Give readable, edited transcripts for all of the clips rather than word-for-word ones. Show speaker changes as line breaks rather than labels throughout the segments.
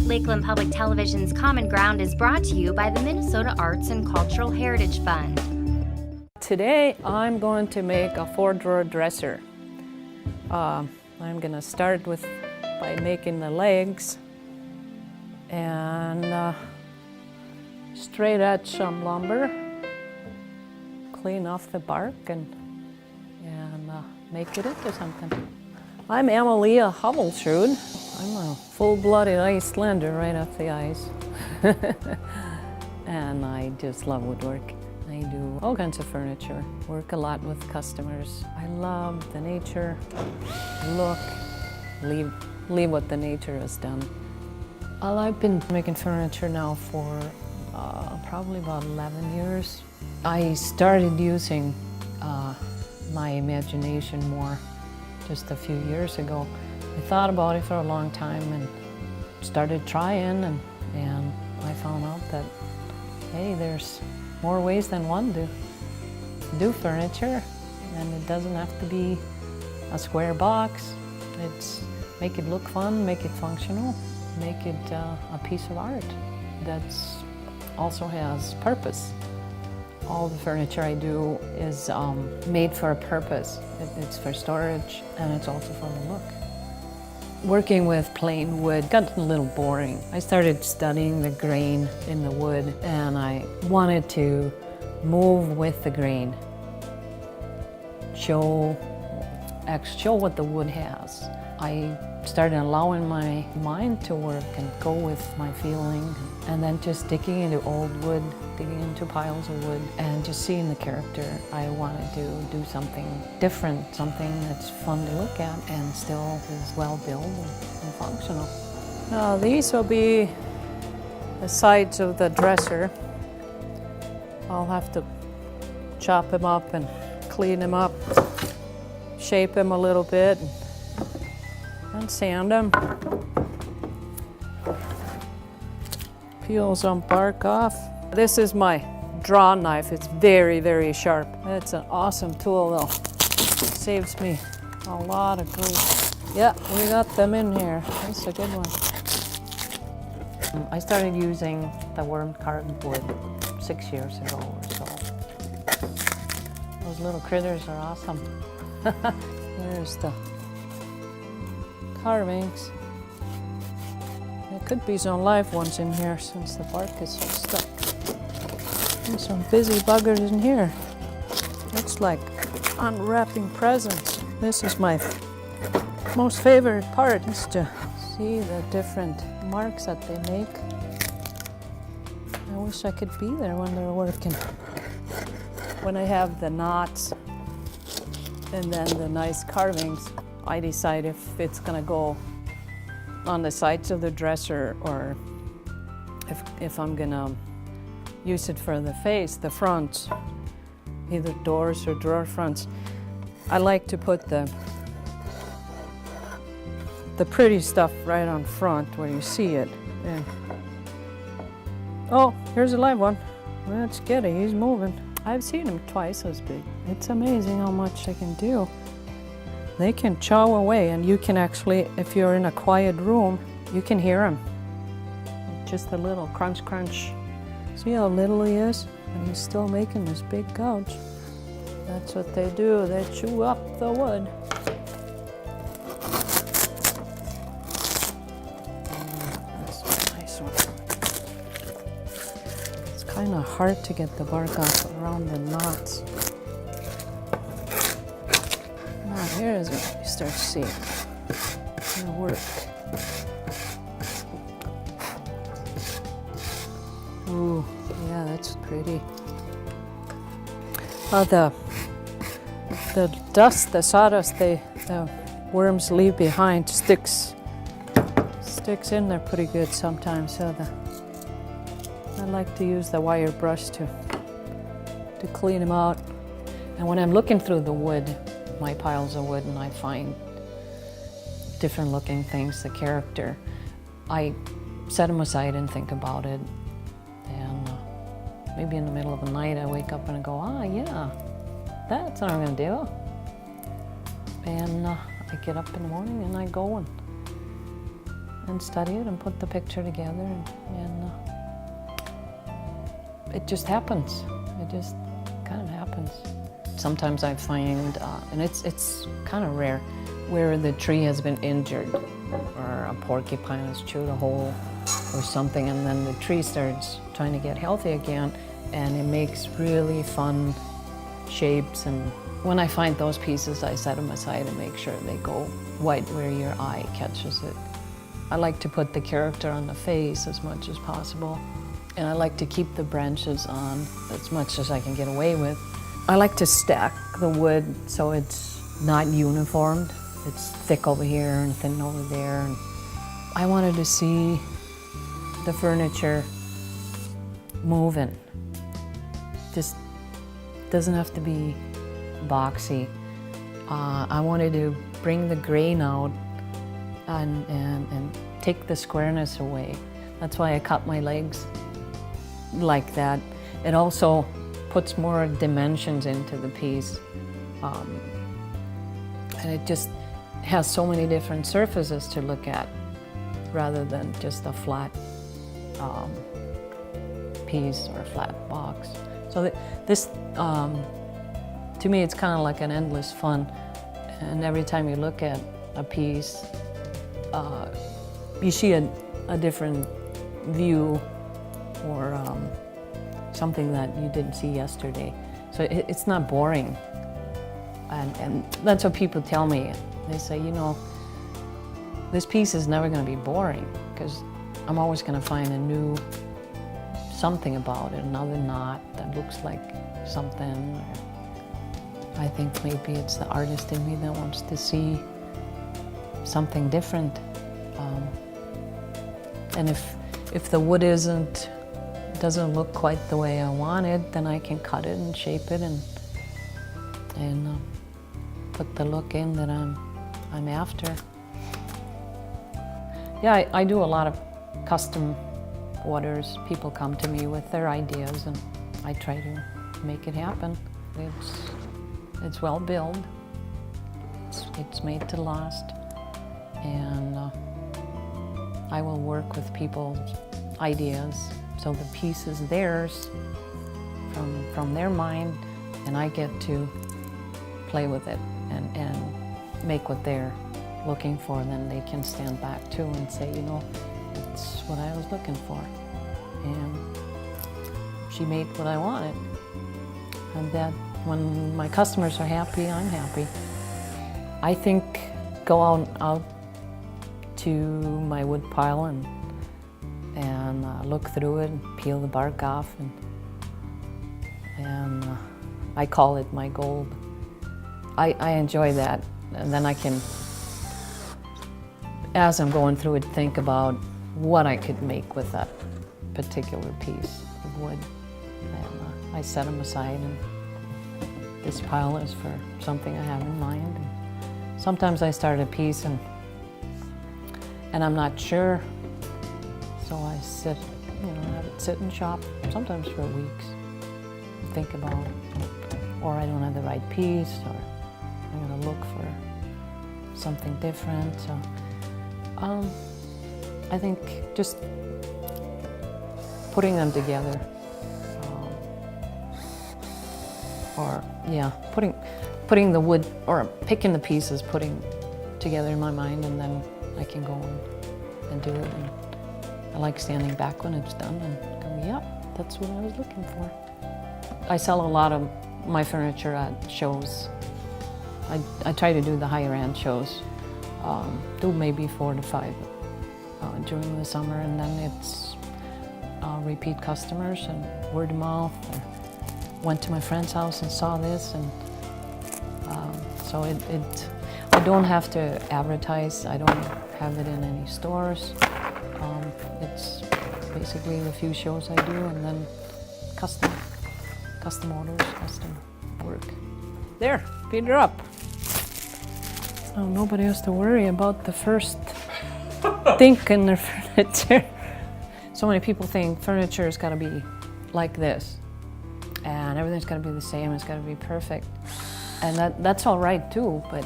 Lakeland Public Television's Common Ground is brought to you by the Minnesota Arts and Cultural Heritage Fund.
Today I'm going to make a 4-drawer dresser. I'm going to start by making the legs and straight edge some lumber, clean off the bark and make it into something. I'm Emelia Hovelsrud. I'm a full-blooded Icelander right off the ice. And I just love woodwork. I do all kinds of furniture, work a lot with customers. I love the nature, look, leave what the nature has done. Well, I've been making furniture now for probably about 11 years. I started using my imagination more just a few years ago. I thought about it for a long time and started trying and I found out that, hey, there's more ways than one to do furniture, and it doesn't have to be a square box. It's make it look fun, make it functional, make it a piece of art that also has purpose. All the furniture I do is made for a purpose. It's for storage and it's also for the look. Working with plain wood got a little boring. I started studying the grain in the wood and I wanted to move with the grain, show what the wood has. I started allowing my mind to work and go with my feeling, and then just digging into old wood, digging into piles of wood, and just seeing the character. I wanted to do something different, something that's fun to look at and still is well built and functional. Now these will be the sides of the dresser. I'll have to chop them up and clean them up, shape them a little bit, and sand them. Peel some bark off. This is my draw knife. It's very, very sharp. It's an awesome tool though. It saves me a lot of grief. Yeah, we got them in here. That's a good one. I started using the worm carved wood 6 years ago or so. Those little critters are awesome. There's the carvings. There could be some live ones in here since the bark is so stuck. There's some busy buggers in here. Looks like unwrapping presents. This is my most favorite part, is to see the different marks that they make. I wish I could be there when they're working. When I have the knots and then the nice carvings, I decide if it's gonna go on the sides of the dresser or if I'm gonna use it for the face, the fronts, either doors or drawer fronts. I like to put the pretty stuff right on front where you see it. Yeah. Oh, here's a live one. Let's get it, he's moving. I've seen him twice as big. It's amazing how much they can do. They can chow away, and you can actually, if you're in a quiet room, you can hear them. Just a little crunch, crunch. See how little he is? And he's still making this big gouge. That's what they do, they chew up the wood. That's a nice one. It's kind of hard to get the bark off around the knots. Here is what you start to see. It'll work. Ooh, yeah, that's pretty. The dust, the sawdust the worms leave behind sticks in there pretty good sometimes. So I like to use the wire brush to clean them out. And when I'm looking through the wood, my piles of wood, and I find different looking things, the character, I set them aside and think about it. And maybe in the middle of the night I wake up and I go, yeah, that's what I'm gonna do. And I get up in the morning and I go and and study it and put the picture together, and it just happens. It just kind of happens. Sometimes I find, and it's kind of rare, where the tree has been injured or a porcupine has chewed a hole or something, and then the tree starts trying to get healthy again, and it makes really fun shapes. And when I find those pieces, I set them aside and make sure they go right where your eye catches it. I like to put the character on the face as much as possible, and I like to keep the branches on as much as I can get away with. I like to stack the wood so it's not uniformed. It's thick over here and thin over there. And I wanted to see the furniture moving. Just doesn't have to be boxy. I wanted to bring the grain out and take the squareness away. That's why I cut my legs like that. It also puts more dimensions into the piece. And it just has so many different surfaces to look at rather than just a flat piece or a flat box. So this, to me, it's kind of like an endless fun. And every time you look at a piece, you see a different view or something that you didn't see yesterday. So it's not boring. And that's what people tell me. They say, you know, this piece is never going to be boring because I'm always going to find a new something about it, another knot that looks like something. Or I think maybe it's the artist in me that wants to see something different. And if the wood doesn't look quite the way I want it, then I can cut it and shape it and put the look in that I'm after. Yeah, I do a lot of custom orders. People come to me with their ideas and I try to make it happen. It's well built. It's made to last, and I will work with people's ideas so the piece is theirs from their mind, and I get to play with it and make what they're looking for. And then they can stand back too and say, you know, it's what I was looking for, and she made what I wanted. And that when my customers are happy, I'm happy. I think go out to my wood pile and look through it and peel the bark off, and I call it my gold. I enjoy that, and then I can, as I'm going through it, think about what I could make with that particular piece of wood. And I set them aside, and this pile is for something I have in mind. And sometimes I start a piece and I'm not sure, so I sit, have it sit and shop, sometimes for weeks, and think about it. Or I don't have the right piece, or I'm gonna look for something different. So I think just putting them together, putting the wood, or picking the pieces, putting together in my mind, and then I can go and do it. And I like standing back when it's done and going, yep, that's what I was looking for. I sell a lot of my furniture at shows. I try to do the higher end shows, do maybe 4 to 5 during the summer, and then it's repeat customers and word of mouth. Or went to my friend's house and saw this, and so I don't have to advertise. I don't have it in any stores. It's basically the few shows I do, and then custom orders, custom work. There, feed her up. So nobody has to worry about the first dink in their furniture. So many people think furniture has got to be like this, and everything's got to be the same, it's got to be perfect. And that's all right too, but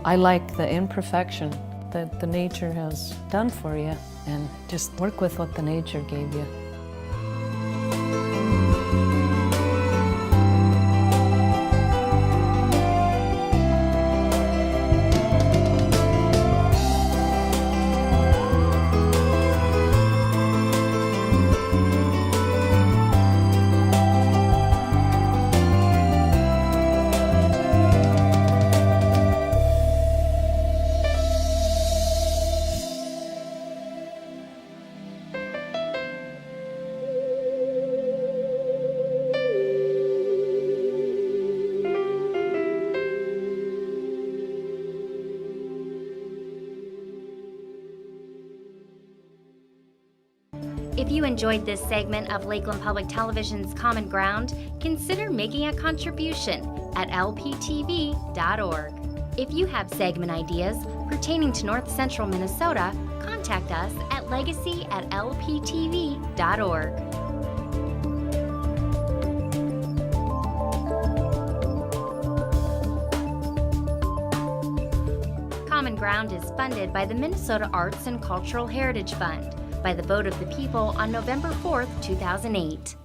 I like the imperfection, that the nature has done for you and just work with what the nature gave you.
If you enjoyed this segment of Lakeland Public Television's Common Ground, consider making a contribution at lptv.org. If you have segment ideas pertaining to North Central Minnesota, contact us at legacy@lptv.org. Common Ground is funded by the Minnesota Arts and Cultural Heritage Fund by the vote of the people on November 4th, 2008.